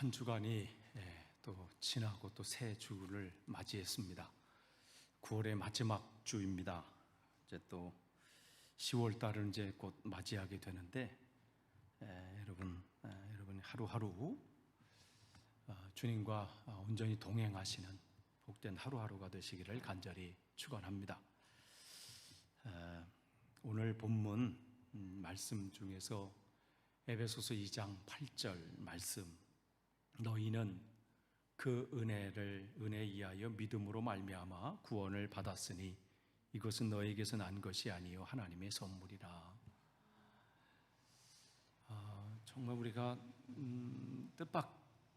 한 주간이 또 지나고 또 새 주를 맞이했습니다. 9월의 마지막 주입니다. 이제 또 10월 달을 이제 곧 맞이하게 되는데 여러분이 하루하루 주님과 온전히 동행하시는 복된 하루하루가 되시기를 간절히 축원합니다. 오늘 본문 말씀 중에서 에베소서 2장 8절 말씀, 너희는 그 은혜에 의하여 믿음으로 말미암아 구원을 받았으니 이것은 너희에게서 난 것이 아니요 하나님의 선물이라. 정말 우리가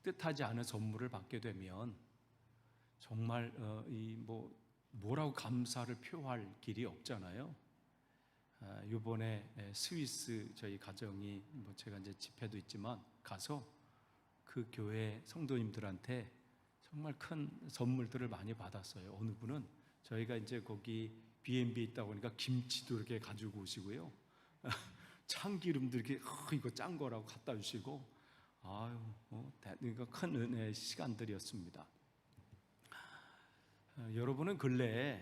뜻하지 않은 선물을 받게 되면 정말 뭐라고 감사를 표할 길이 없잖아요. 이번에 스위스 저희 가정이 제가 이제 집회도 있지만 가서 그 교회 성도님들한테 정말 큰 선물들을 많이 받았어요. 어느 분은 저희가 이제 거기 B&B 있다 보니까 김치도 이렇게 가지고 오시고요. 참기름도 이렇게 이거 짠 거라고 갖다 주시고, 그러니까 큰 은혜의 시간들이었습니다. 여러분은 근래에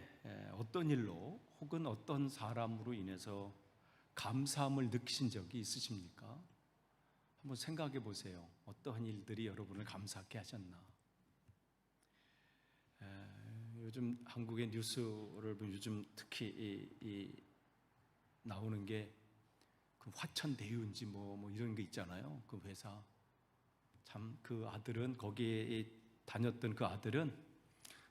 어떤 일로 혹은 어떤 사람으로 인해서 감사함을 느끼신 적이 있으십니까? 한번 생각해 보세요. 어떠한 일들이 여러분을 감사하게 하셨나? 요즘 한국의 뉴스를 요즘 특히 나오는 게 그 화천대유인지 뭐 이런 게 있잖아요. 그 회사 참 그 아들은 거기에 다녔던 그 아들은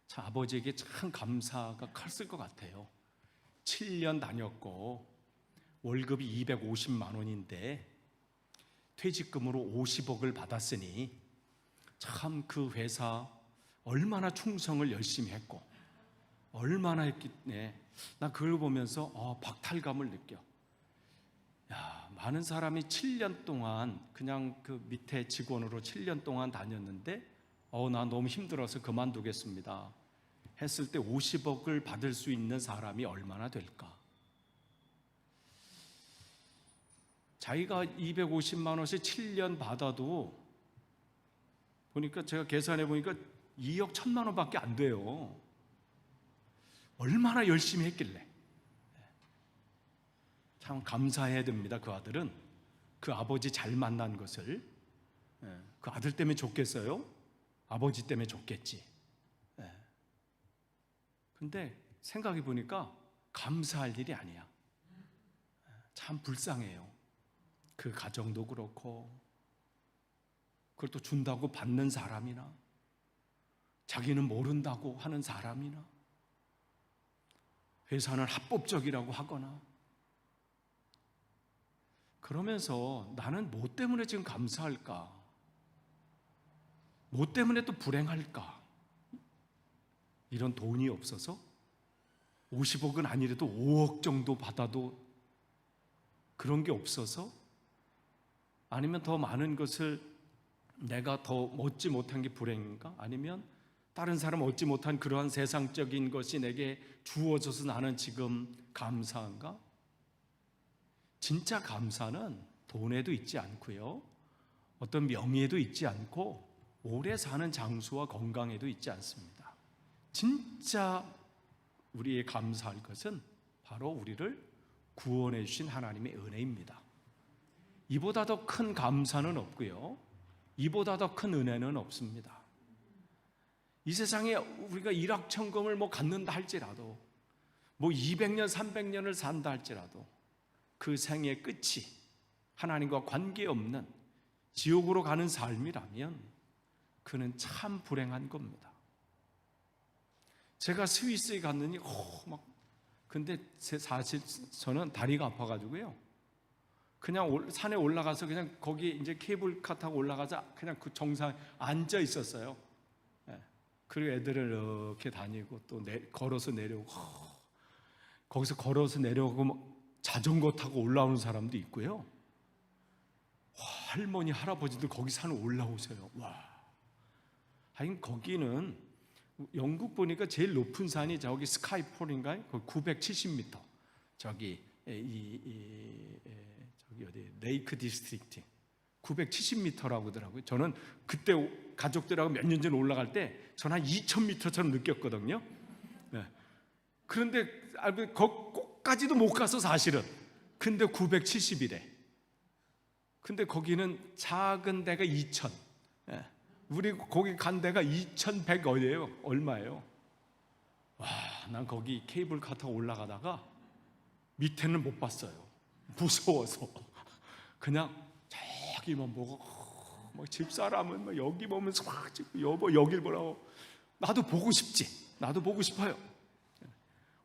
참 아버지에게 참 감사가 컸을 것 같아요. 7년 다녔고 월급이 250만 원인데 퇴직금으로 50억을 받았으니 참 그 회사 얼마나 충성을 열심히 했고 얼마나 했기 때문에 나 그걸 보면서 박탈감을 느껴. 많은 사람이 7년 동안 그냥 그 밑에 직원으로 7년 동안 다녔는데 나 너무 힘들어서 그만두겠습니다 했을 때 50억을 받을 수 있는 사람이 얼마나 될까? 자기가 250만 원씩 7년 받아도 보니까 제가 계산해 보니까 2억 1천만 원밖에 안 돼요. 얼마나 열심히 했길래. 참 감사해야 됩니다. 그 아들은 그 아버지 잘 만난 것을. 그 아들 때문에 좋겠어요? 아버지 때문에 좋겠지. 근데 생각해 보니까 감사할 일이 아니야. 참 불쌍해요. 그 가정도 그렇고 그걸 또 준다고 받는 사람이나 자기는 모른다고 하는 사람이나 회사는 합법적이라고 하거나 그러면서 나는 뭐 때문에 지금 감사할까? 뭐 때문에 또 불행할까? 이런 돈이 없어서 50억은 아니래도 5억 정도 받아도 그런 게 없어서 아니면 더 많은 것을 내가 더 얻지 못한 게 불행인가? 아니면 다른 사람 얻지 못한 그러한 세상적인 것이 내게 주어져서 나는 지금 감사한가? 진짜 감사는 돈에도 있지 않고요. 어떤 명예에도 있지 않고 오래 사는 장수와 건강에도 있지 않습니다. 진짜 우리의 감사할 것은 바로 우리를 구원해 주신 하나님의 은혜입니다. 이보다 더 큰 감사는 없고요. 이보다 더 큰 은혜는 없습니다. 이 세상에 우리가 일확천금을 갖는다 할지라도 200년, 300년을 산다 할지라도 그 생의 끝이 하나님과 관계없는 지옥으로 가는 삶이라면 그는 참 불행한 겁니다. 제가 스위스에 갔더니 근데 사실 저는 다리가 아파가지고요. 그냥 산에 올라가서 그냥 거기 이제 케이블카 타고 올라가서 그냥 그 정상에 앉아 있었어요. 그리고 애들을 이렇게 다니고 또 걸어서 내려오고 거기서 걸어서 내려오고 자전거 타고 올라오는 사람도 있고요. 할머니 할아버지들 거기 산에 올라오세요. 하긴 거기는 영국 보니까 제일 높은 산이 저기 스카이폴인가요? 거기 970m. 저기 어디 레이크 디스트릭트 970m라고 하더라고요. 저는 그때 가족들하고 몇 년 전에 올라갈 때 저는 한 2000m처럼 느꼈거든요. 네. 그런데 거기까지도 못 가서 사실은. 근데 970이래. 근데 거기는 작은 데가 2000. 네. 우리 거기 간 데가 2100 어디예요? 얼마예요? 와, 난 거기 케이블카 타고 올라가다가 밑에는 못 봤어요. 무서워서. 그냥 저기만 보고 막 집사람은 막 여기 보면서 막 여보 여길 보라고. 나도 보고 싶지. 나도 보고 싶어요.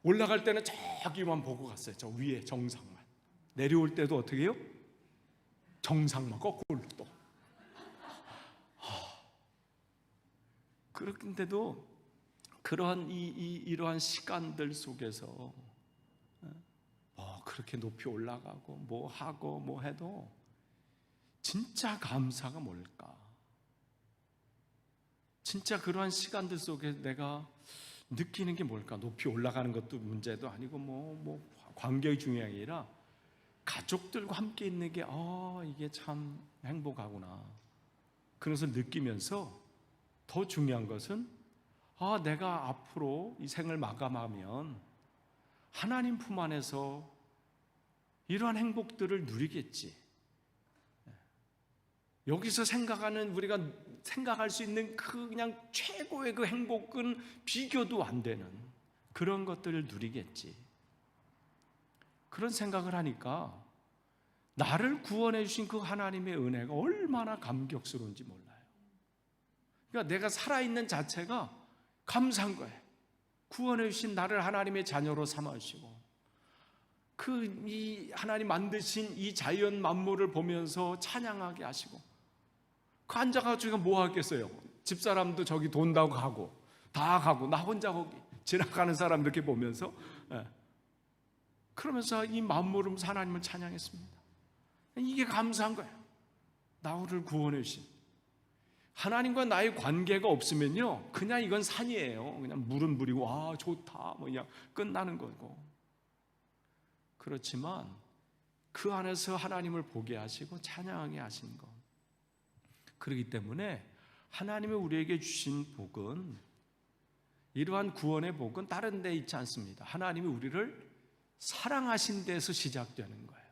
올라갈 때는 저기만 보고 갔어요. 저 위에 정상만. 내려올 때도 어떻게 해요? 정상만 거꾸로 또. 그런데도 그러한 이러한 시간들 속에서 그렇게 높이 올라가고 뭐 하고 뭐 해도 진짜 감사가 뭘까? 진짜 그러한 시간들 속에 내가 느끼는 게 뭘까? 높이 올라가는 것도 문제도 아니고 뭐 관계의 중요한 게 아니라 가족들과 함께 있는 게 이게 참 행복하구나. 그래서 느끼면서 더 중요한 것은 내가 앞으로 이 생을 마감하면 하나님 품 안에서 이러한 행복들을 누리겠지. 여기서 생각하는 우리가 생각할 수 있는 그냥 최고의 그 행복은 비교도 안 되는 그런 것들을 누리겠지. 그런 생각을 하니까 나를 구원해 주신 그 하나님의 은혜가 얼마나 감격스러운지 몰라요. 그러니까 내가 살아있는 자체가 감사한 거예요. 구원해 주신 나를 하나님의 자녀로 삼아주시고 이 하나님 만드신 이 자연 만물을 보면서 찬양하게 하시고 그 앉아가지고 뭐 하겠어요? 집사람도 저기 돈다고 가고 다 가고 나 혼자 거기 지나가는 사람 이렇게 보면서 그러면서 이 만물을 하나님을 찬양했습니다. 이게 감사한 거예요. 나를 구원해 주신 하나님과 나의 관계가 없으면요 그냥 이건 산이에요. 그냥 물은 물이고 좋다 뭐 그냥 끝나는 거고. 그렇지만 그 안에서 하나님을 보게 하시고 찬양하게 하신 것. 그렇기 때문에 하나님이 우리에게 주신 복은 이러한 구원의 복은 다른 데 있지 않습니다. 하나님이 우리를 사랑하신 데서 시작되는 거예요.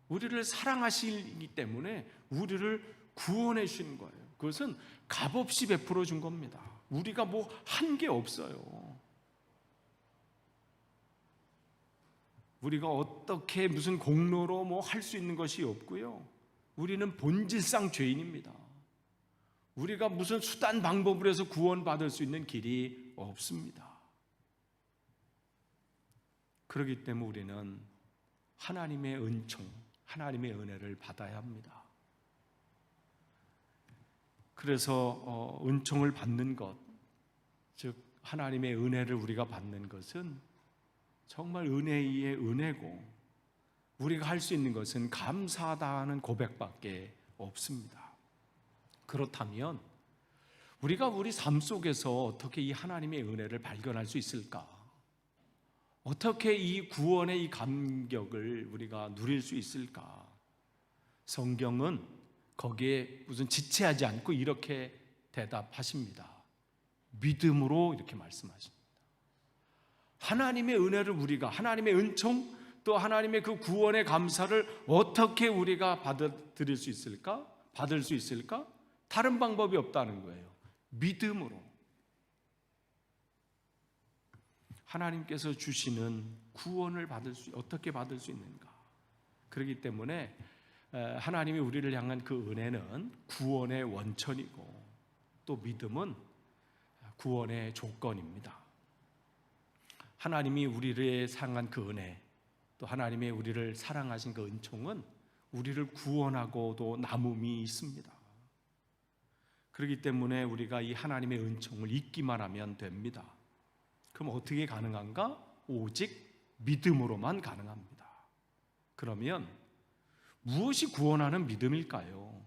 우리를 사랑하시기 때문에 우리를 구원해 주시는 거예요. 그것은 값없이 베풀어 준 겁니다. 우리가 뭐 한 게 없어요. 우리가 어떻게 무슨 공로로 뭐 할 수 있는 것이 없고요. 우리는 본질상 죄인입니다. 우리가 무슨 수단 방법으로 해서 구원받을 수 있는 길이 없습니다. 그렇기 때문에 우리는 하나님의 은총, 하나님의 은혜를 받아야 합니다. 그래서 은총을 받는 것, 즉 하나님의 은혜를 우리가 받는 것은 정말 은혜의 은혜고 우리가 할 수 있는 것은 감사하다는 고백밖에 없습니다. 그렇다면 우리가 우리 삶 속에서 어떻게 이 하나님의 은혜를 발견할 수 있을까? 어떻게 이 구원의 이 감격을 우리가 누릴 수 있을까? 성경은 거기에 무슨 지체하지 않고 이렇게 대답하십니다. 믿음으로 이렇게 말씀하십니다. 하나님의 은혜를 우리가 하나님의 은총 또 하나님의 그 구원의 감사를 어떻게 우리가 받아들일 수 있을까? 받을 수 있을까? 다른 방법이 없다는 거예요. 믿음으로. 하나님께서 주시는 구원을 어떻게 받을 수 있는가? 그렇기 때문에 하나님이 우리를 향한 그 은혜는 구원의 원천이고 또 믿음은 구원의 조건입니다. 하나님이 우리를 향한 그 은혜 또 하나님의 우리를 사랑하신 그 은총은 우리를 구원하고도 남음이 있습니다. 그렇기 때문에 우리가 이 하나님의 은총을 잊기만 하면 됩니다. 그럼 어떻게 가능한가? 오직 믿음으로만 가능합니다. 그러면 무엇이 구원하는 믿음일까요?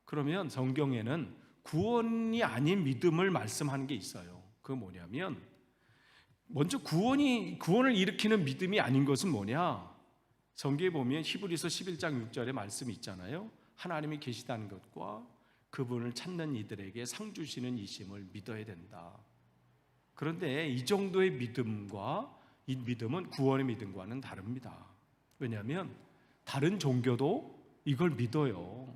그러면 성경에는 구원이 아닌 믿음을 말씀하는 게 있어요. 그거 뭐냐면 먼저 구원을 일으키는 믿음이 아닌 것은 뭐냐? 성경에 보면 히브리서 11장 6절에 말씀이 있잖아요. 하나님이 계시다는 것과 그분을 찾는 이들에게 상 주시는 이심을 믿어야 된다. 그런데 이 정도의 믿음과 이 믿음은 구원의 믿음과는 다릅니다. 왜냐하면 다른 종교도 이걸 믿어요.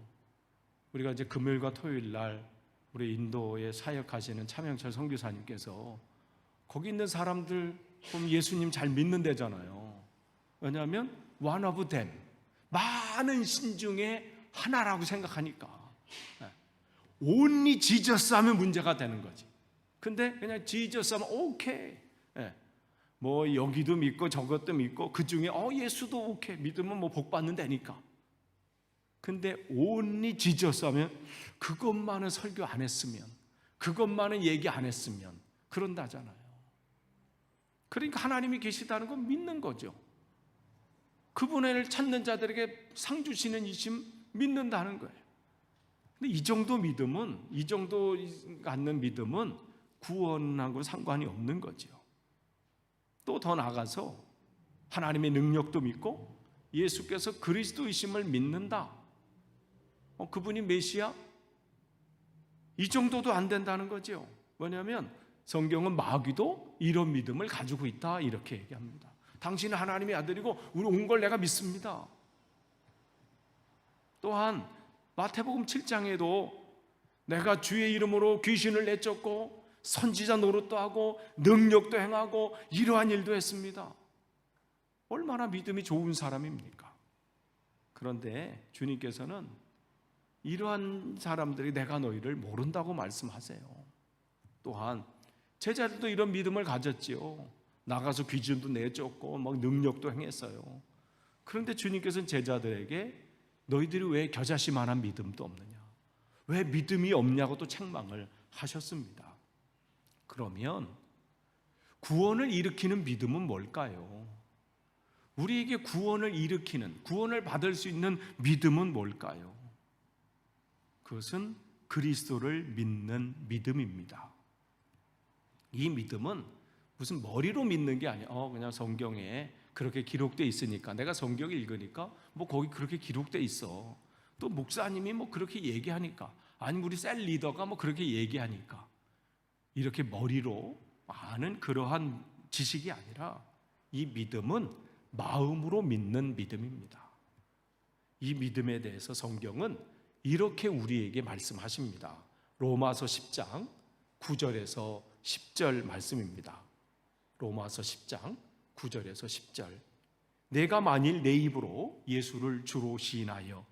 우리가 이제 금요일과 토요일 날 우리 인도에 사역하시는 차명철 선교사님께서 거기 있는 사람들 보면 예수님 잘 믿는다잖아요. 왜냐하면 one of them, 많은 신 중에 하나라고 생각하니까 only Jesus 하면 문제가 되는 거지. 근데 그냥 Jesus 하면 오케이. 뭐 여기도 믿고 저것도 믿고 그 중에 예수도 오케이. 믿으면 뭐 복 받는다니까. 근데 only Jesus 하면 그것만은 설교 안 했으면, 그것만은 얘기 안 했으면 그런다잖아요. 그러니까 하나님이 계시다는 건 믿는 거죠. 그분을 찾는 자들에게 상 주시는 이심 믿는다는 거예요. 근데 이 정도 믿음은, 이 정도 갖는 믿음은 구원하고 상관이 없는 거죠. 또 더 나아가서 하나님의 능력도 믿고 예수께서 그리스도이심을 믿는다. 그분이 메시아? 이 정도도 안 된다는 거죠. 왜냐하면 성경은 마귀도 이런 믿음을 가지고 있다 이렇게 얘기합니다. 당신은 하나님의 아들이고 우리 온 걸 내가 믿습니다. 또한 마태복음 7장에도 내가 주의 이름으로 귀신을 내쫓고 선지자 노릇도 하고 능력도 행하고 이러한 일도 했습니다. 얼마나 믿음이 좋은 사람입니까? 그런데 주님께서는 이러한 사람들이 내가 너희를 모른다고 말씀하세요. 또한 제자들도 이런 믿음을 가졌지요. 나가서 귀신도 내쫓고 막 능력도 행했어요. 그런데 주님께서는 제자들에게 너희들이 왜 겨자씨만한 믿음도 없느냐, 왜 믿음이 없냐고 또 책망을 하셨습니다. 그러면 구원을 일으키는 믿음은 뭘까요? 우리에게 구원을 일으키는, 구원을 받을 수 있는 믿음은 뭘까요? 그것은 그리스도를 믿는 믿음입니다. 이 믿음은 무슨 머리로 믿는 게 아니야. 그냥 성경에 그렇게 기록되어 있으니까, 내가 성경을 읽으니까 뭐 거기 그렇게 기록되어 있어. 또 목사님이 뭐 그렇게 얘기하니까, 아니면 우리 셀 리더가 뭐 그렇게 얘기하니까, 이렇게 머리로 아는 그러한 지식이 아니라 이 믿음은 마음으로 믿는 믿음입니다. 이 믿음에 대해서 성경은 이렇게 우리에게 말씀하십니다. 로마서 10장 9절에서 10절 말씀입니다. 로마서 10장 9절에서 10절. 내가 만일 내 입으로 예수를 주로 시인하여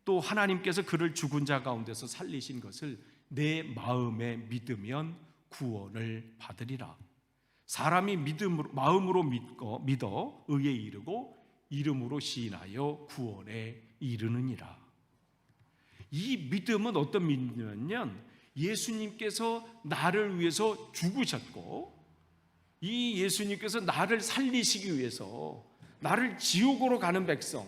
또 하나님께서 그를 죽은 자 가운데서 살리신 것을 내 마음에 믿으면 구원을 받으리라. 사람이 마음으로 믿어 의에 이르고 이름으로 시인하여 구원에 이르느니라. 이 믿음은 어떤 믿음이냐면 예수님께서 나를 위해서 죽으셨고, 이 예수님께서 나를 살리시기 위해서 나를 지옥으로 가는 백성,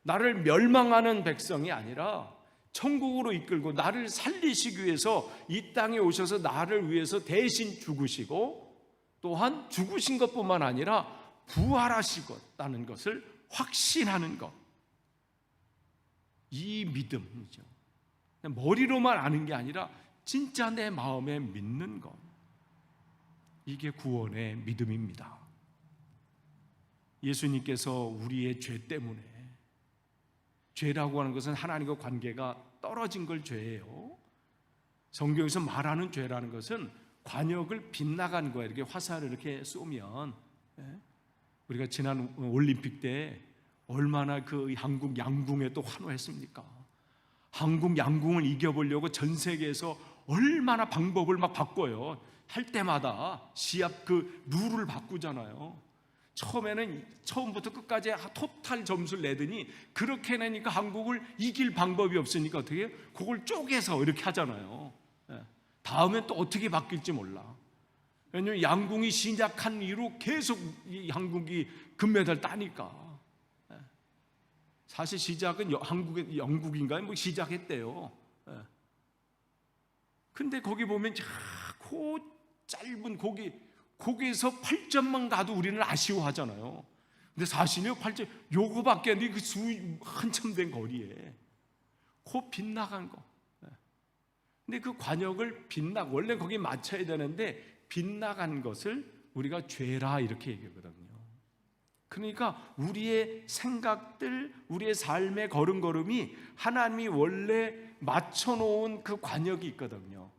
나를 멸망하는 백성이 아니라 천국으로 이끌고 나를 살리시기 위해서 이 땅에 오셔서 나를 위해서 대신 죽으시고, 또한 죽으신 것뿐만 아니라 부활하시겠다는 것을 확신하는 것, 이 믿음이죠. 머리로만 아는 게 아니라 진짜 내 마음에 믿는 것, 이게 구원의 믿음입니다. 예수님께서 우리의 죄 때문에, 죄라고 하는 것은 하나님과 관계가 떨어진 걸 죄예요. 성경에서 말하는 죄라는 것은 관역을 빗나간 거예요. 이렇게 화살을 이렇게 쏘면, 우리가 지난 올림픽 때 얼마나 그 한국 양궁에 또 환호했습니까? 한국 양궁을 이겨보려고 전 세계에서 얼마나 방법을 막 바꿔요. 할 때마다 시합 그 룰을 바꾸잖아요. 처음부터 끝까지 토탈 점수를 내더니 그렇게 내니까 한국을 이길 방법이 없으니까 어떻게 해요? 그걸 쪼개서 이렇게 하잖아요. 다음엔 또 어떻게 바뀔지 몰라. 왜냐하면 양궁이 시작한 이후로 계속 이 한국이 금메달 따니까. 사실 시작은 영국인가요? 뭐 시작했대요. 근데 거기 보면 그 짧은 거기에서 8점만 가도 우리는 아쉬워하잖아요. 근데 사실요, 팔찌 요거밖에 안 돼. 그 한참 된 거리에 그 빗나간 거. 근데 그 관역을 원래 거기 맞춰야 되는데 빗나간 것을 우리가 죄라 이렇게 얘기하거든요. 그러니까 우리의 생각들, 우리의 삶의 걸음걸음이 하나님이 원래 맞춰놓은 그 관역이 있거든요.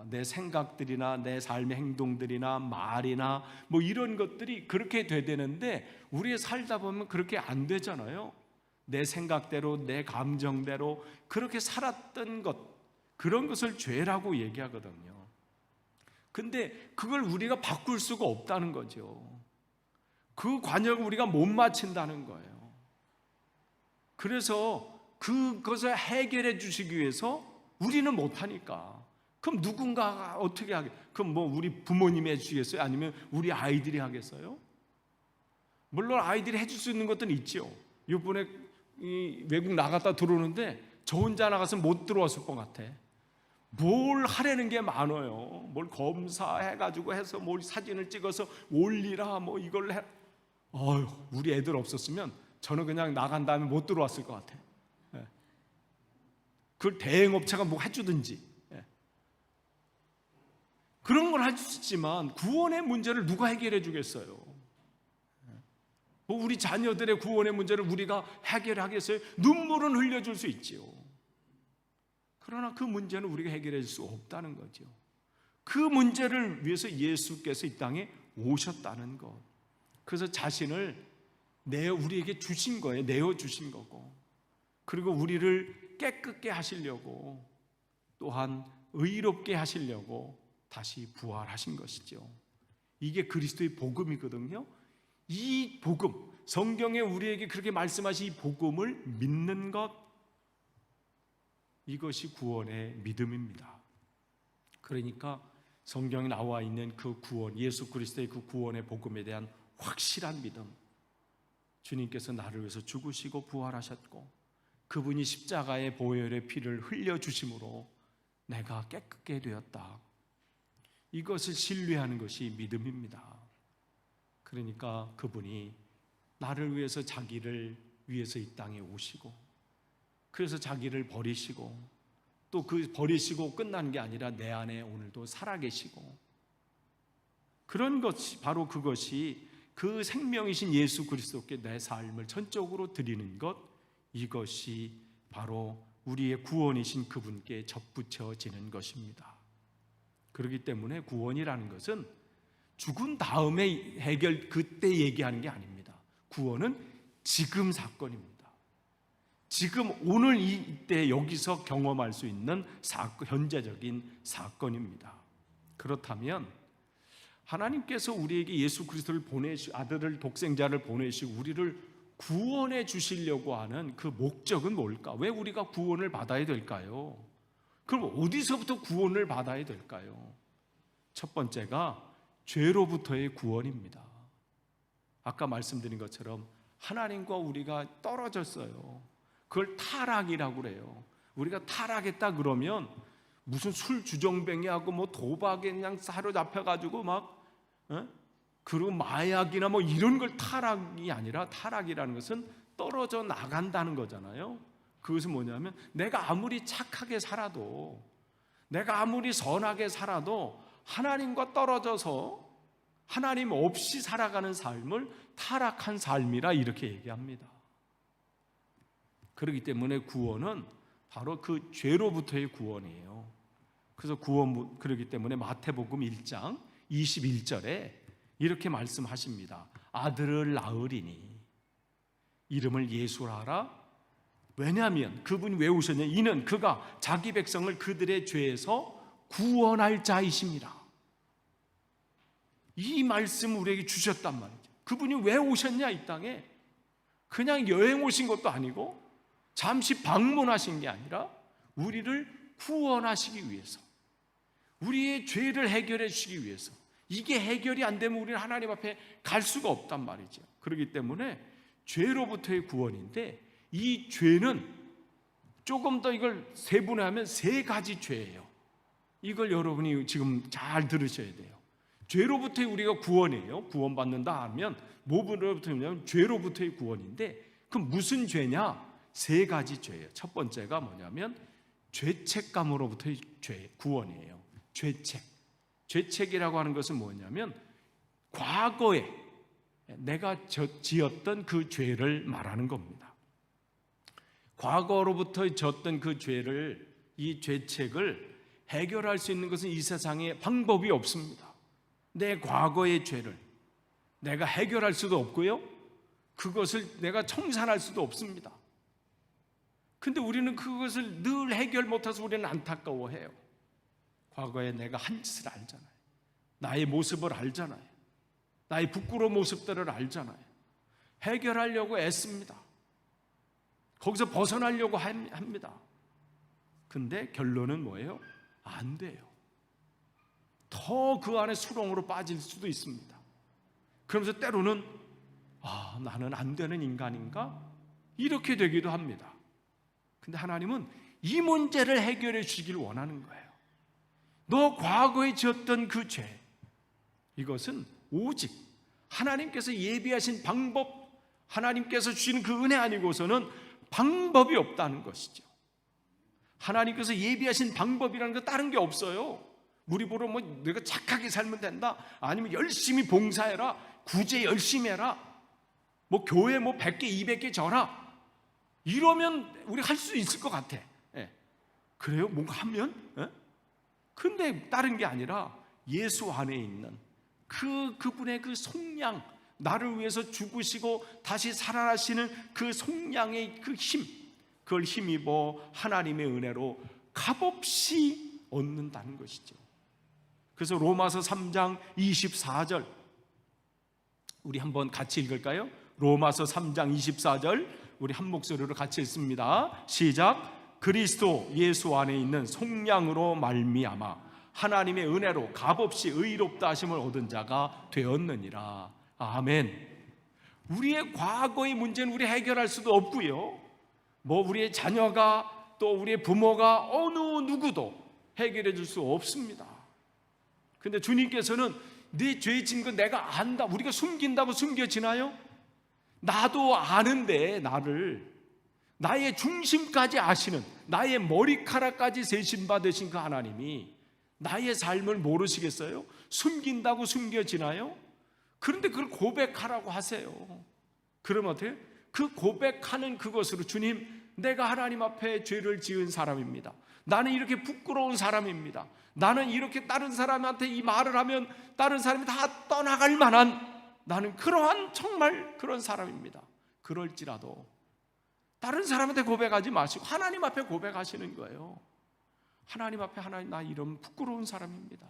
내 생각들이나 내 삶의 행동들이나 말이나 뭐 이런 것들이 그렇게 되는데 우리의 살다 보면 그렇게 안 되잖아요. 내 생각대로 내 감정대로 그렇게 살았던 것, 그런 것을 죄라고 얘기하거든요. 근데 그걸 우리가 바꿀 수가 없다는 거죠. 그 관역을 우리가 못 맞춘다는 거예요. 그래서 그것을 해결해 주시기 위해서 우리는 못하니까 그럼 누군가가 어떻게 하겠어요? 그럼 뭐 우리 부모님이 해주시겠어요? 아니면 우리 아이들이 하겠어요? 물론 아이들이 해줄 수 있는 것들은 있죠. 이번에 외국 나갔다 들어오는데 저 혼자 나가서 못 들어왔을 것 같아. 뭘 하려는 게 많아요. 뭘 검사해가지고 해서 뭘 사진을 찍어서 올리라 뭐 이걸 해. 우리 애들 없었으면 저는 그냥 나간 다음에 못 들어왔을 것 같아. 그걸 대행업체가 뭐 해주든지. 그런 걸 할 수 있지만 구원의 문제를 누가 해결해 주겠어요? 우리 자녀들의 구원의 문제를 우리가 해결하겠어요? 눈물은 흘려줄 수 있지요. 그러나 그 문제는 우리가 해결할 수 없다는 거죠. 그 문제를 위해서 예수께서 이 땅에 오셨다는 것. 그래서 자신을 우리에게 주신 거예요. 내어주신 거고. 그리고 우리를 깨끗게 하시려고 또한 의롭게 하시려고 다시 부활하신 것이죠. 이게 그리스도의 복음이거든요. 이 복음, 성경에 우리에게 그렇게 말씀하신 이 복음을 믿는 것, 이것이 구원의 믿음입니다. 그러니까 성경에 나와 있는 그 구원, 예수 그리스도의 그 구원의 복음에 대한 확실한 믿음, 주님께서 나를 위해서 죽으시고 부활하셨고 그분이 십자가의 보혈의 피를 흘려주심으로 내가 깨끗게 되었다. 이것을 신뢰하는 것이 믿음입니다. 그러니까 그분이 나를 위해서 자기를 위해서 이 땅에 오시고 그래서 자기를 버리시고 또 그 버리시고 끝나는 게 아니라 내 안에 오늘도 살아계시고 그런 것이 바로 그것이 그 생명이신 예수 그리스도께 내 삶을 전적으로 드리는 것, 이것이 바로 우리의 구원이신 그분께 접붙여지는 것입니다. 그렇기 때문에 구원이라는 것은 죽은 다음에 그때 얘기하는 게 아닙니다. 구원은 지금 사건입니다. 지금 오늘 이때 여기서 경험할 수 있는 현재적인 사건입니다. 그렇다면 하나님께서 우리에게 예수 그리스도를 아들을 독생자를 보내시고 우리를 구원해 주시려고 하는 그 목적은 뭘까? 왜 우리가 구원을 받아야 될까요? 그럼 어디서부터 구원을 받아야 될까요? 첫 번째가 죄로부터의 구원입니다. 아까 말씀드린 것처럼 하나님과 우리가 떨어졌어요. 그걸 타락이라고 그래요. 우리가 타락했다 그러면 무슨 술 주정뱅이하고 뭐 도박에 그냥 사로잡혀가지고 그리고 마약이나 뭐 이런 걸 타락이 아니라, 타락이라는 것은 떨어져 나간다는 거잖아요. 그것은 뭐냐면 내가 아무리 착하게 살아도, 내가 아무리 선하게 살아도 하나님과 떨어져서 하나님 없이 살아가는 삶을 타락한 삶이라 이렇게 얘기합니다. 그렇기 때문에 구원은 바로 그 죄로부터의 구원이에요. 그래서 그렇기 때문에 마태복음 1장 21절에 이렇게 말씀하십니다. 아들을 낳으리니 이름을 예수라 하라. 왜냐하면 그분이 왜 오셨냐? 이는 그가 자기 백성을 그들의 죄에서 구원할 자이십니다. 이 말씀을 우리에게 주셨단 말이죠. 그분이 왜 오셨냐? 이 땅에 그냥 여행 오신 것도 아니고 잠시 방문하신 게 아니라 우리를 구원하시기 위해서, 우리의 죄를 해결해 주시기 위해서. 이게 해결이 안 되면 우리는 하나님 앞에 갈 수가 없단 말이죠. 그렇기 때문에 죄로부터의 구원인데, 이 죄는 조금 더 이걸 세분화하면 세 가지 죄예요. 이걸 여러분이 지금 잘 들으셔야 돼요. 죄로부터의 우리가 구원이에요. 구원받는다 하면 뭐로부터냐면 죄로부터의 구원인데 그 무슨 죄냐? 세 가지 죄예요. 첫 번째가 뭐냐면 죄책감으로부터의 구원이에요. 죄책이라고 하는 것은 뭐냐면 과거에 내가 지었던 그 죄를 말하는 겁니다. 과거로부터 졌던 그 죄를, 이 죄책을 해결할 수 있는 것은 이 세상에 방법이 없습니다. 내 과거의 죄를 내가 해결할 수도 없고요, 그것을 내가 청산할 수도 없습니다. 근데 우리는 그것을 늘 해결 못해서 우리는 안타까워해요. 과거에 내가 한 짓을 알잖아요. 나의 모습을 알잖아요. 나의 부끄러운 모습들을 알잖아요. 해결하려고 애씁니다. 거기서 벗어나려고 합니다. 근데 결론은 뭐예요? 안 돼요. 더 그 안에 수렁으로 빠질 수도 있습니다. 그러면서 때로는 나는 안 되는 인간인가? 이렇게 되기도 합니다. 근데 하나님은 이 문제를 해결해 주시길 원하는 거예요. 너 과거에 지었던 그 죄, 이것은 오직 하나님께서 예비하신 방법, 하나님께서 주시는 그 은혜 아니고서는 방법이 없다는 것이죠. 하나님께서 예비하신 방법이라는 거 다른 게 없어요. 우리 보러 뭐 내가 착하게 살면 된다, 아니면 열심히 봉사해라, 구제 열심히 해라, 뭐 교회 뭐 100개 200개 져라, 이러면 우리 할 수 있을 것 같아. 그래요? 뭔가 하면? 근데 다른 게 아니라 예수 안에 있는 그분의 그 속량, 나를 위해서 죽으시고 다시 살아나시는 그 속량의 그 힘, 그걸 힘입어 하나님의 은혜로 값없이 얻는다는 것이죠. 그래서 로마서 3장 24절 우리 한번 같이 읽을까요? 로마서 3장 24절 우리 한 목소리로 같이 읽습니다. 시작. 그리스도 예수 안에 있는 속량으로 말미암아 하나님의 은혜로 값없이 의롭다 하심을 얻은 자가 되었느니라. 아멘. 우리의 과거의 문제는 우리 해결할 수도 없고요, 뭐 우리의 자녀가 또 우리의 부모가 어느 누구도 해결해 줄 수 없습니다. 근데 주님께서는 네 죄 진 거 내가 안다. 우리가 숨긴다고 숨겨지나요? 나도 아는데 나의 중심까지 아시는, 나의 머리카락까지 세심받으신 그 하나님이 나의 삶을 모르시겠어요? 숨긴다고 숨겨지나요? 그런데 그걸 고백하라고 하세요. 그러면 어때요? 그 고백하는 그것으로, 주님, 내가 하나님 앞에 죄를 지은 사람입니다. 나는 이렇게 부끄러운 사람입니다. 나는 이렇게 다른 사람한테 이 말을 하면 다른 사람이 다 떠나갈 만한, 나는 그러한 정말 그런 사람입니다. 그럴지라도 다른 사람한테 고백하지 마시고 하나님 앞에 고백하시는 거예요. 하나님 앞에, 하나님, 나 이런 부끄러운 사람입니다.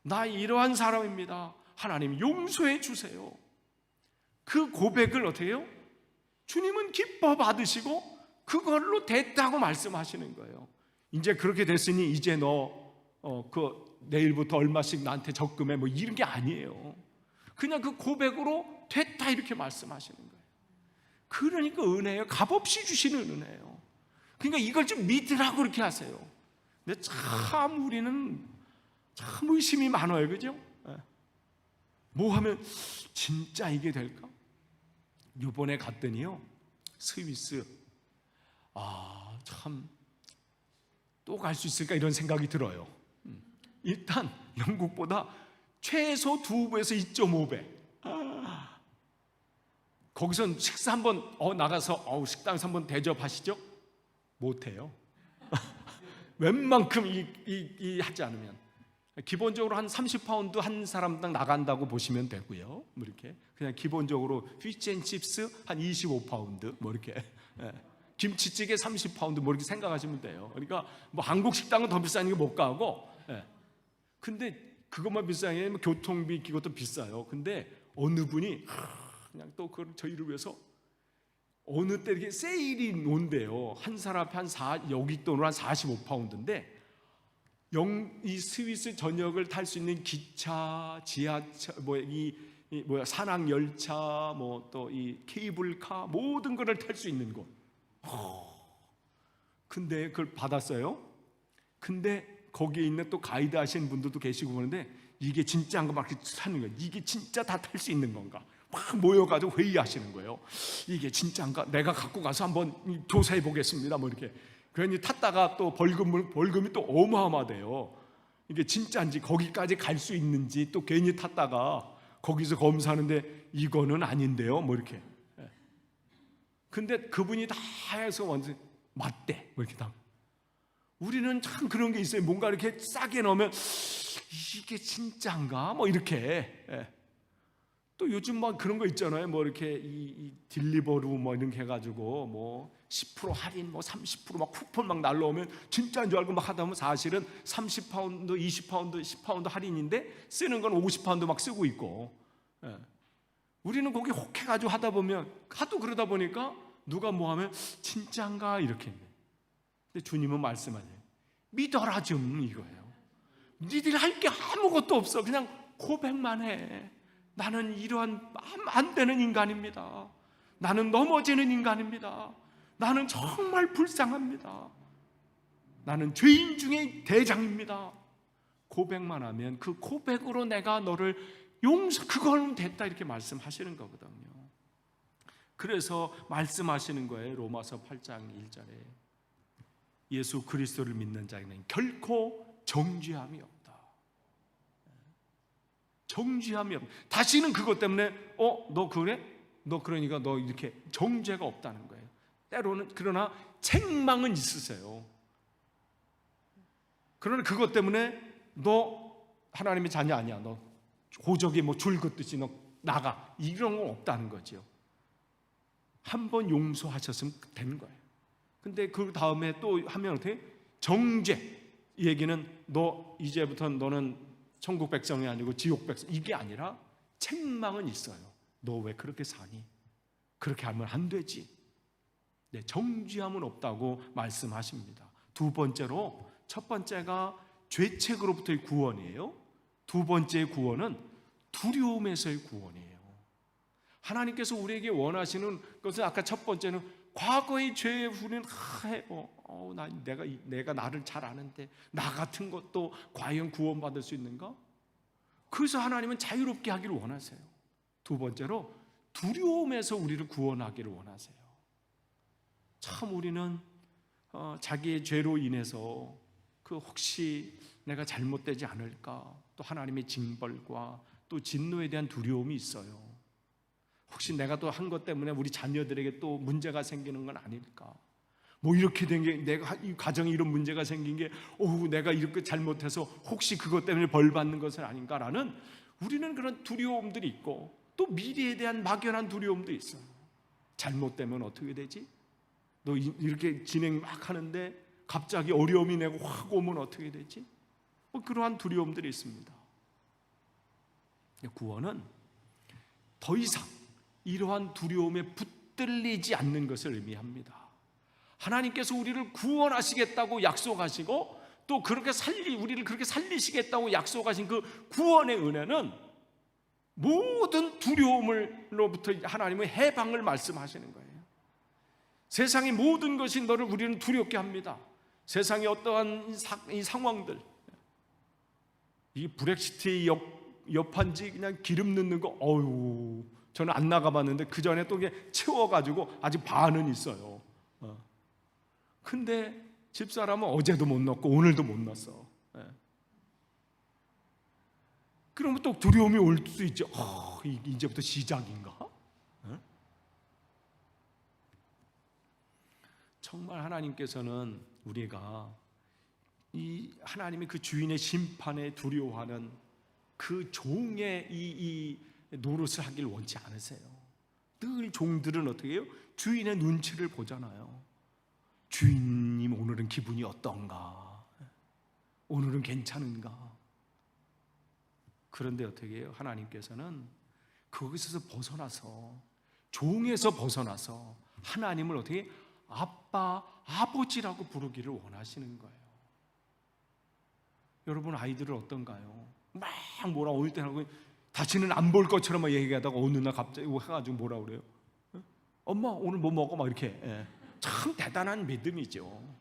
나 이러한 사람입니다. 하나님 용서해 주세요. 그 고백을 어떻게 해요? 주님은 기뻐 받으시고 그걸로 됐다고 말씀하시는 거예요. 이제 그렇게 됐으니 이제 너 내일부터 얼마씩 나한테 적금해, 뭐 이런 게 아니에요. 그냥 그 고백으로 됐다 이렇게 말씀하시는 거예요. 그러니까 은혜예요. 값없이 주시는 은혜예요. 그러니까 이걸 좀 믿으라고 그렇게 하세요. 근데 참 우리는 참 의심이 많아요. 그죠? 뭐 하면 진짜 이게 될까? 이번에 갔더니요, 스위스, 참 또 갈 수 있을까 이런 생각이 들어요. 일단 영국보다 최소 2배에서 2.5배. 거기선 식사 한번 나가서 식당에서 한번 대접하시죠? 못해요. 웬만큼 하지 않으면 기본적으로 한 30파운드 한 사람당 나간다고 보시면 되고요. 뭐 이렇게 그냥 기본적으로 피치앤칩스 한 25파운드 뭐 이렇게, 김치찌개 30파운드 뭐 이렇게 생각하시면 돼요. 그러니까 뭐 한국 식당은 더 비싸니까 못 가고, 근데 그것만 비싼 게 아니라 교통비 그것도 비싸요. 근데 어느 분이 그냥 또 그걸 저희를 위해서 어느 때 이렇게 세일이 논대요. 한 사람 앞에 여기 돈으로 한 45파운드인데 이 스위스 전역을 탈 수 있는 기차, 지하철, 산악 열차, 뭐 또 이 케이블카 모든 것을 탈 수 있는 곳. 근데 그걸 받았어요. 근데 거기에 있는 또 가이드 하시는 분들도 계시고 그러는데 이게 진짜인가 막 이렇게 사는 거예요. 이게 진짜 다 탈 수 있는 건가? 막 모여가지고 회의하시는 거예요. 이게 진짜인가? 내가 갖고 가서 한번 조사해 보겠습니다. 뭐 이렇게. 괜히 탔다가 또 벌금이 또 어마어마돼요. 이게 진짜인지 거기까지 갈 수 있는지 또 괜히 탔다가 거기서 검사하는데 이거는 아닌데요. 뭐 이렇게. 근데 그분이 다 해서 완전 맞대. 뭐 이렇게 다. 우리는 참 그런 게 있어요. 뭔가 이렇게 싸게 넣으면 이게 진짜인가? 뭐 이렇게. 또 요즘 막 그런 거 있잖아요. 뭐 이렇게 이 딜리버루 뭐 이렇게 해가지고 뭐 10% 할인, 뭐 30% 쿠폰 막 날라오면 진짜인 줄 알고 막 하다 보면 사실은 30파운드, 20파운드, 10파운드 할인인데 쓰는 건 50파운드 막 쓰고 있고. 우리는 거기 혹해가지고 하다 보면 하도 그러다 보니까 누가 뭐 하면 진짜인가 이렇게 했네. 근데 주님은 말씀하세요. 믿어라 좀 이거예요. 니들 할 게 아무것도 없어. 그냥 고백만 해. 나는 이러한 안 되는 인간입니다. 나는 넘어지는 인간입니다. 나는 정말 불쌍합니다. 나는 죄인 중에 대장입니다. 고백만 하면 그 고백으로 내가 너를 그거는 됐다 이렇게 말씀하시는 거거든요. 그래서 말씀하시는 거예요. 로마서 8장 1절에 예수 그리스도를 믿는 자에게는 결코 정죄함이 없다. 정죄함이 없다. 다시는 그것 때문에 너 그래? 너 그러니까 너 이렇게 정죄가 없다는 거예요. 때로는 그러나 책망은 있으세요. 그러나 그것 때문에 너 하나님의 자녀 아니야. 너 고적이 뭐 줄 긋듯이 너 나가. 이런 건 없다는 거죠. 한 번 용서하셨으면 된 거예요. 근데 그 다음에 또 하면 어떻게? 정죄. 이 얘기는 너 이제부터 너는 천국 백성이 아니고 지옥 백성. 이게 아니라 책망은 있어요. 너 왜 그렇게 사니? 그렇게 하면 안 되지. 네, 정죄함은 없다고 말씀하십니다. 두 번째로, 첫 번째가 죄책으로부터의 구원이에요. 두 번째의 구원은 두려움에서의 구원이에요. 하나님께서 우리에게 원하시는 것은 아까 첫 번째는 과거의 죄에 우리는 내가 나를 잘 아는데 나 같은 것도 과연 구원받을 수 있는가? 그래서 하나님은 자유롭게 하기를 원하세요. 두 번째로 두려움에서 우리를 구원하기를 원하세요. 참 우리는 자기의 죄로 인해서 혹시 내가 잘못되지 않을까, 또 하나님의 징벌과 또 진노에 대한 두려움이 있어요. 혹시 내가 또 한 것 때문에 우리 자녀들에게 또 문제가 생기는 건 아닐까? 뭐 이렇게 된 게 내가 이 가정에 이런 문제가 생긴 게 내가 이렇게 잘못해서 혹시 그것 때문에 벌 받는 것은 아닌가라는 우리는 그런 두려움들이 있고 또 미래에 대한 막연한 두려움도 있어요. 잘못되면 어떻게 되지? 너 이렇게 진행 막 하는데 갑자기 어려움이 내고 확 오면 어떻게 되지? 그러한 두려움들이 있습니다. 구원은 더 이상 이러한 두려움에 붙들리지 않는 것을 의미합니다. 하나님께서 우리를 구원하시겠다고 약속하시고 또 그렇게 우리를 그렇게 살리시겠다고 약속하신 그 구원의 은혜는 모든 두려움으로부터 하나님의 해방을 말씀하시는 거예요. 세상의 모든 것이 우리는 두렵게 합니다. 세상의 어떠한 이 상황들, 이 브렉시트의 여판지 그냥 기름 넣는 거, 저는 안 나가봤는데 그 전에 또 이게 채워가지고 아직 반은 있어요. 근데 집사람은 어제도 못 넣고 오늘도 못 넣었어. 그러면 또 두려움이 올 수 있죠. 이제부터 시작인가? 정말 하나님께서는 우리가 이 하나님의 그 주인의 심판에 두려워하는 그 종의 이 노릇을 하길 원치 않으세요. 늘 종들은 어떻게 해요? 주인의 눈치를 보잖아요. 주인님 오늘은 기분이 어떤가? 오늘은 괜찮은가? 그런데 어떻게 해요? 하나님께서는 거기서 벗어나서, 종에서 벗어나서 하나님을 어떻게 아빠, 아버지라고 부르기를 원하시는 거예요. 여러분 아이들은 어떤가요? 막 뭐라 오늘 때는 다시는 안 볼 것처럼 막 얘기하다가 어느 날 갑자기 해가지고 뭐라 그래요? 엄마 오늘 뭐 먹어? 막 이렇게. 참 대단한 믿음이죠.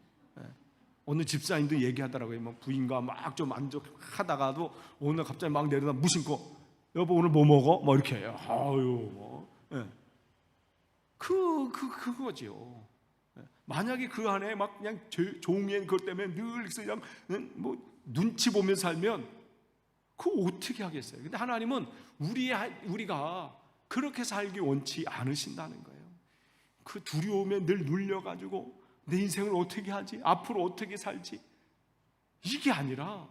어느 집사님도 얘기하더라고요. 뭐 부인과 막 좀 만족하다가도 오늘 갑자기 막 내려다 무심코 여보 오늘 뭐 먹어? 뭐 이렇게 해요. 아유 뭐. 예. 그거죠. 예. 만약에 그 안에 막 그냥 종이엔 그것 때문에 늘 그냥 뭐 눈치 보며 살면 그거 어떻게 하겠어요? 근데 하나님은 우리가 그렇게 살기 원치 않으신다는 거예요. 그 두려움에 늘 눌려가지고 내 인생을 어떻게 하지? 앞으로 어떻게 살지? 이게 아니라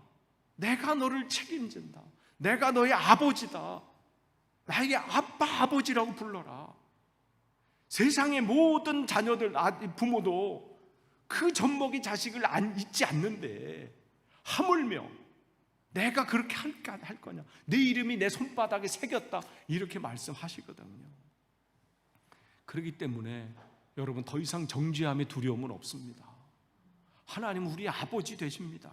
내가 너를 책임진다. 내가 너의 아버지다. 나에게 아빠, 아버지라고 불러라. 세상의 모든 자녀들, 부모도 그 젖먹이 자식을 잊지 않는데 하물며 내가 그렇게 할 거냐? 내 이름이 내 손바닥에 새겼다. 이렇게 말씀하시거든요. 그렇기 때문에 여러분 더 이상 정죄함의 두려움은 없습니다. 하나님은 우리 아버지 되십니다.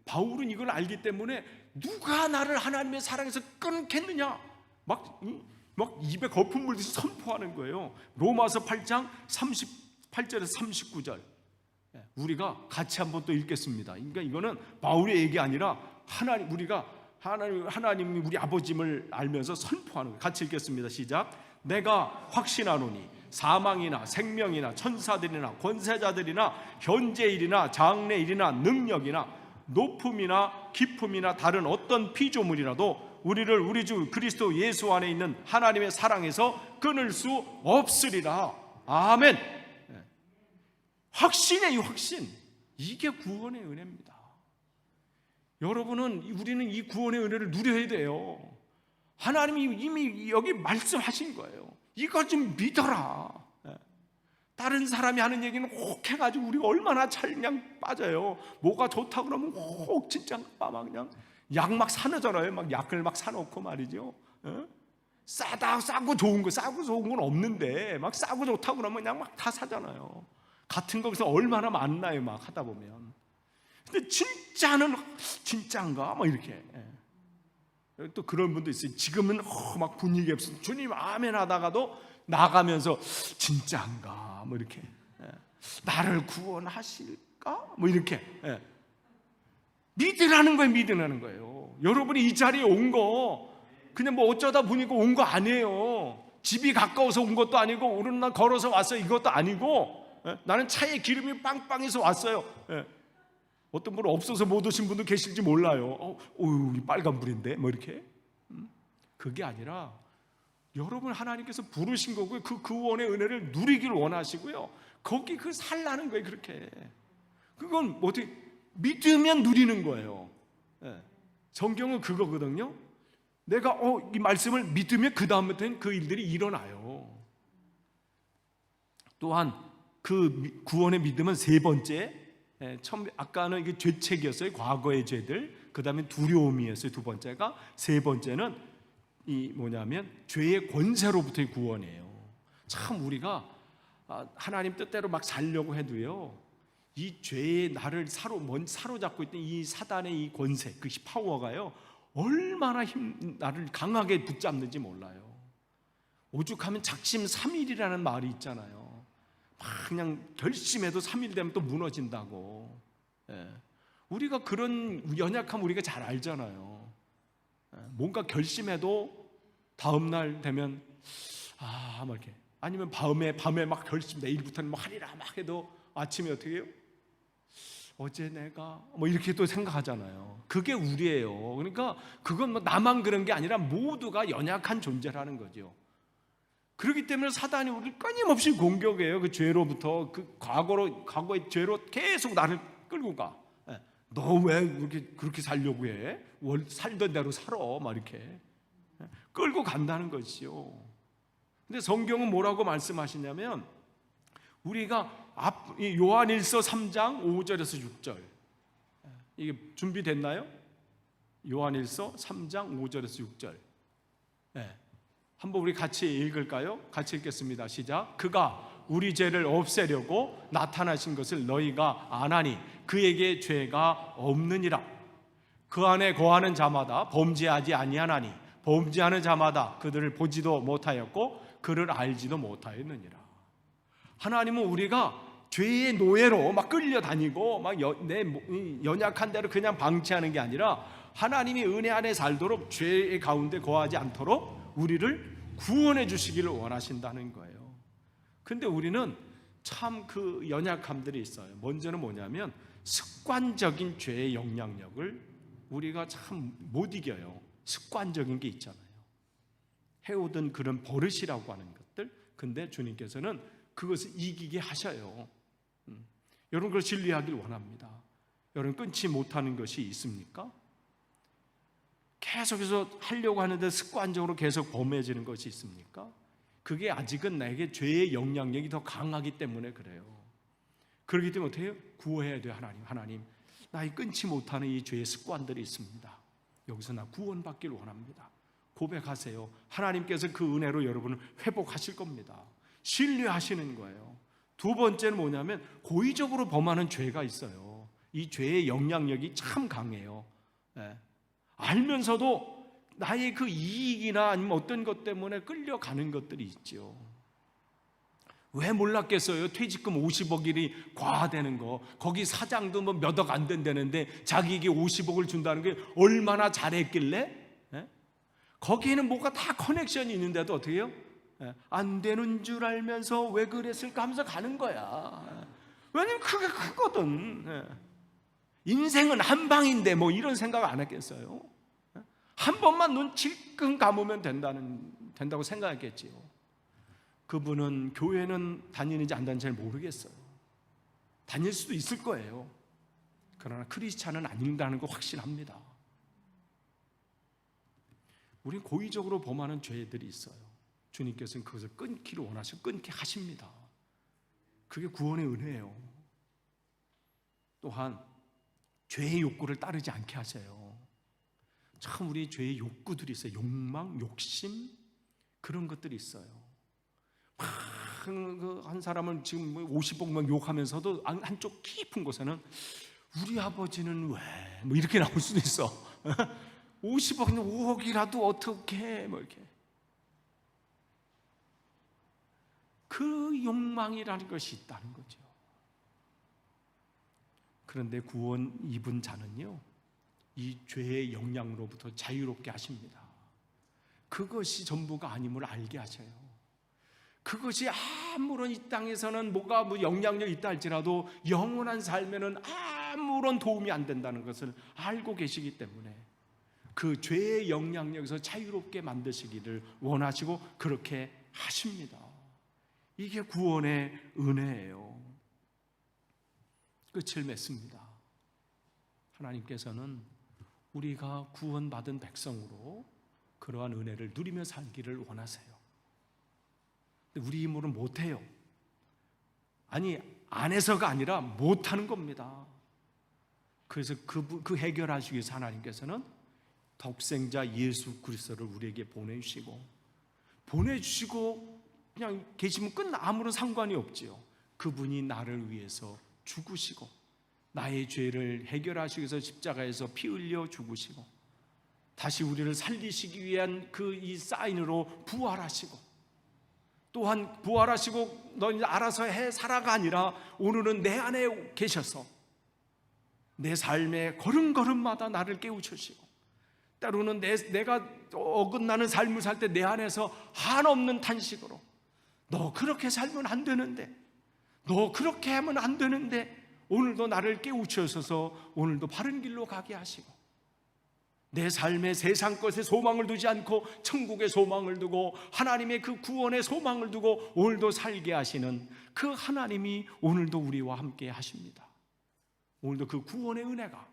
바울은 이걸 알기 때문에 누가 나를 하나님의 사랑에서 끊겠느냐 막 입에 거품 물듯이 선포하는 거예요. 로마서 8장 38절에서 39절 우리가 같이 한번 또 읽겠습니다. 그러니까 이거는 바울의 얘기 아니라 하나님이 우리 아버지임을 알면서 선포하는 거예요. 같이 읽겠습니다. 시작. 내가 확신하노니 사망이나 생명이나 천사들이나 권세자들이나 현재일이나 장래일이나 능력이나 높음이나 깊음이나 다른 어떤 피조물이라도 우리를 우리 주 그리스도 예수 안에 있는 하나님의 사랑에서 끊을 수 없으리라. 아멘. 확신이에요. 확신. 이게 구원의 은혜입니다. 우리는 이 구원의 은혜를 누려야 돼요. 하나님이 이미 여기 말씀하신 거예요. 이거 좀 믿어라. 다른 사람이 하는 얘기는 혹 해가지고 우리가 얼마나 그냥 빠져요. 뭐가 좋다 그러면 혹 진짜 막 그냥 약 막 사놓잖아요. 막 약을 막 사놓고 말이죠. 싸고 좋은 건 없는데 막 싸고 좋다 그러면 그냥 막 다 사잖아요. 같은 거기서 얼마나 만나요. 막 하다 보면. 근데 진짜는 진짜인가? 뭐 이렇게. 또 그런 분도 있어요. 지금은 막 분위기 없어. 주님 아멘 하다가도 나가면서 진짜인가? 뭐 이렇게. 나를 구원하실까? 뭐 이렇게. 믿으라는 거예요. 믿으라는 거예요. 여러분이 이 자리에 온 거 그냥 뭐 어쩌다 보니까 온 거 아니에요. 집이 가까워서 온 것도 아니고 오른 날 걸어서 왔어요. 이것도 아니고 나는 차에 기름이 빵빵해서 왔어요. 어떤 분은 없어서 못 오신 분도 계실지 몰라요. 우리 빨간불인데 뭐 이렇게. 그게 아니라 여러분 하나님께서 부르신 거고요. 그 구원의 은혜를 누리기를 원하시고요. 거기 살라는 거예요. 그렇게. 그건 어떻게 믿으면 누리는 거예요. 성경은 그거거든요. 내가 이 말씀을 믿으면 그 다음부터는 그 일들이 일어나요. 또한 그 구원의 믿음은 세 번째, 아까는 이게 죄책이었어요. 과거의 죄들. 그 다음에 두려움이었어요. 두 번째가. 세 번째는 뭐냐면 죄의 권세로부터의 구원이에요. 참 우리가 하나님 뜻대로 막 살려고 해도요, 이 죄에 나를 사로잡고 있던 이 사단의 이 권세, 그 파워가요 얼마나 나를 강하게 붙잡는지 몰라요. 오죽하면 작심 3일이라는 말이 있잖아요. 막 그냥 결심해도 3일 되면 또 무너진다고. 우리가 그런 연약함 우리가 잘 알잖아요. 뭔가 결심해도 다음 날 되면 막 이렇게, 아니면 밤에 막 결심 내일부터는 뭐 하리라 막 해도 아침에 어떻게 해요? 어제 내가 뭐 이렇게 또 생각하잖아요. 그게 우리예요. 그러니까 그건 뭐 나만 그런 게 아니라 모두가 연약한 존재라는 거죠. 그렇기 때문에 사단이 우리를 끊임없이 공격해요. 그 죄로부터, 그 과거의 죄로 계속 나를 끌고 가. 너 왜 그렇게 살려고 해? 살던 대로 살아. 막 이렇게 끌고 간다는 것이요. 근데 성경은 뭐라고 말씀하시냐면, 우리가 요한일서 3장 5절에서 6절, 이게 준비됐나요? 요한일서 3장 5절에서 6절. 한번 우리 같이 읽을까요? 같이 읽겠습니다. 시작. 그가 우리 죄를 없애려고 나타나신 것을 너희가 아나니 그에게 죄가 없느니라. 그 안에 거하는 자마다 범죄하지 아니하나니 범죄하는 자마다 그들을 보지도 못하였고 그를 알지도 못하였느니라. 하나님은 우리가 죄의 노예로 막 끌려다니고 막 내 연약한 대로 그냥 방치하는 게 아니라 하나님이 은혜 안에 살도록 죄의 가운데 거하지 않도록 우리를 구원해 주시기를 원하신다는 거예요. 근데 우리는 참 그 연약함들이 있어요. 먼저는 뭐냐면 습관적인 죄의 영향력을 우리가 참 못 이겨요. 습관적인 게 있잖아요. 해오던 그런 버릇이라고 하는 것들. 근데 주님께서는 그것을 이기게 하셔요. 여러분, 그걸 진리하길 원합니다. 여러분, 끊지 못하는 것이 있습니까? 계속해서 하려고 하는데 습관적으로 계속 범해지는 것이 있습니까? 그게 아직은 나에게 죄의 영향력이 더 강하기 때문에 그래요. 그렇기 때문에 어떻게 해요? 구원해야 돼요. 하나님 나의 끊지 못하는 이 죄의 습관들이 있습니다. 여기서 나 구원받기를 원합니다. 고백하세요. 하나님께서 그 은혜로 여러분을 회복하실 겁니다. 신뢰하시는 거예요. 두 번째는 뭐냐면 고의적으로 범하는 죄가 있어요. 이 죄의 영향력이 참 강해요. 알면서도 나의 그 이익이나 아니면 어떤 것 때문에 끌려가는 것들이 있죠. 왜 몰랐겠어요? 퇴직금 50억이 과하다는 거. 거기 사장도 뭐 몇 억 안 된다는데 자기에게 50억을 준다는 게 얼마나 잘했길래? 거기에는 뭐가 다 커넥션이 있는데도 어떻게 해요? 안 되는 줄 알면서 왜 그랬을까 하면서 가는 거야. 왜냐면 그게 크거든. 인생은 한 방인데 뭐 이런 생각 안 했겠어요? 한 번만 눈 질끈 감으면 된다고 생각했겠지요. 그분은 교회는 다니는지 안 다니는지 잘 모르겠어요. 다닐 수도 있을 거예요. 그러나 크리스찬은 아닌다는 거 확신합니다. 우리는 고의적으로 범하는 죄들이 있어요. 주님께서는 그것을 끊기를 원하시고 끊게 하십니다. 그게 구원의 은혜예요. 또한 죄의 욕구를 따르지 않게 하세요. 참 우리 죄의 욕구들이 있어요. 욕망, 욕심 그런 것들이 있어요. 한 사람은 지금 50억만 욕하면서도 한쪽 깊은 곳에는 우리 아버지는 왜 뭐 이렇게 나올 수도 있어. 50억이면 5억이라도 어떻게 뭐 이렇게. 그 욕망이라는 것이 있다는 거죠. 그런데 구원 입은 자는요, 이 죄의 영향으로부터 자유롭게 하십니다. 그것이 전부가 아님을 알게 하셔요. 그것이 아무런 이 땅에서는 뭐가 영향력이 있다 할지라도 영원한 삶에는 아무런 도움이 안 된다는 것을 알고 계시기 때문에 그 죄의 영향력에서 자유롭게 만드시기를 원하시고 그렇게 하십니다. 이게 구원의 은혜예요. 끝을 맺습니다. 하나님께서는 우리가 구원받은 백성으로 그러한 은혜를 누리며 살기를 원하세요. 근데 우리 힘으로는 못해요. 아니, 안에서가 아니라 못하는 겁니다. 그래서 그 해결하시기 위해서 하나님께서는 독생자 예수 그리스도를 우리에게 보내주시고 그냥 계시면 아무런 상관이 없지요. 그분이 나를 위해서 죽으시고 나의 죄를 해결하시기 위해서 십자가에서 피 흘려 죽으시고 다시 우리를 살리시기 위한 그 이 사인으로 부활하시고 또한 부활하시고 너 이제 알아서 해 살아가 아니라 오늘은 내 안에 계셔서 내 삶의 걸음걸음마다 나를 깨우치시고 때로는 내가 어긋나는 삶을 살 때 내 안에서 한없는 탄식으로 너 그렇게 살면 안 되는데 너 그렇게 하면 안 되는데 오늘도 나를 깨우쳐서 오늘도 바른 길로 가게 하시고 내 삶에 세상 것에 소망을 두지 않고 천국의 소망을 두고 하나님의 그 구원의 소망을 두고 오늘도 살게 하시는 그 하나님이 오늘도 우리와 함께 하십니다. 오늘도 그 구원의 은혜가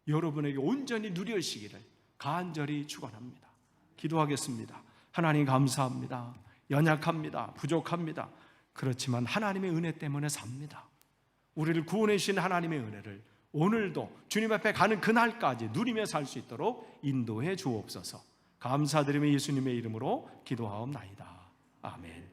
여러분에게 온전히 누려지기를 간절히 축원합니다. 기도하겠습니다. 하나님 감사합니다. 연약합니다. 부족합니다. 그렇지만 하나님의 은혜 때문에 삽니다. 우리를 구원해 주신 하나님의 은혜를 오늘도 주님 앞에 가는 그날까지 누리며 살 수 있도록 인도해 주옵소서. 감사드리며 예수님의 이름으로 기도하옵나이다. 아멘.